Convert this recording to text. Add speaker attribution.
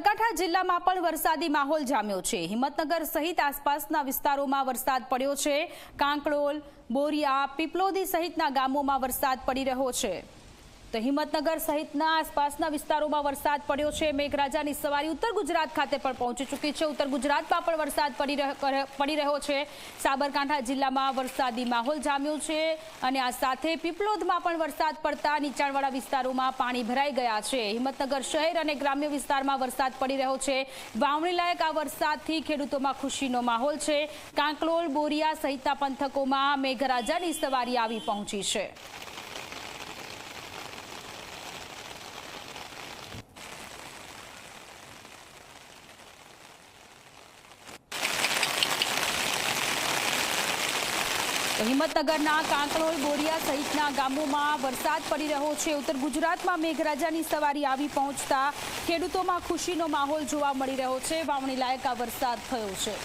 Speaker 1: સાબરકાંઠા જિલ્લામાં પણ વરસાદી માહોલ જામ્યો છે। હિંમતનગર સહિત આસપાસના વિસ્તારોમાં વરસાદ પડ્યો છે। કાંકડોલ, બોરિયા, પીપલોદી સહિતના ગામોમાં વરસાદ પડી રહ્યો છે। તો હિંમતનગર સહિતના આસપાસના વિસ્તારોમાં વરસાદ પડ્યો છે। મેઘરાજાની સવારી ઉત્તર ગુજરાત ખાતે પણ પહોંચી ચૂકી છે। ઉત્તર ગુજરાતમાં પણ વરસાદ પડી રહ્યો છે। સાબરકાંઠા જિલ્લામાં વરસાદી માહોલ જામ્યો છે અને આ સાથે પીપલોદમાં પણ વરસાદ પડતા નીચાણવાળા વિસ્તારોમાં પાણી ભરાઈ ગયા છે। હિંમતનગર શહેર અને ગ્રામ્ય વિસ્તારમાં વરસાદ પડી રહ્યો છે। વાવણી લાયક આ વરસાદથી ખેડૂતોમાં ખુશીનો માહોલ છે। કાંકડોલ, બોરિયા સહિતના પંથકોમાં મેઘરાજાની સવારી આવી પહોંચી છે। હિંમતનગરના કાંકડોલ, બોરિયા સહિતના ગામોમાં વરસાદ પડી રહ્યો છે। ઉત્તર ગુજરાતમાં મેઘરાજાની સવારી આવી પહોંચતા ખેડૂતોમાં ખુશીનો માહોલ જોવા મળી રહ્યો છે। વાવણી લાયક આ વરસાદ થયો છે।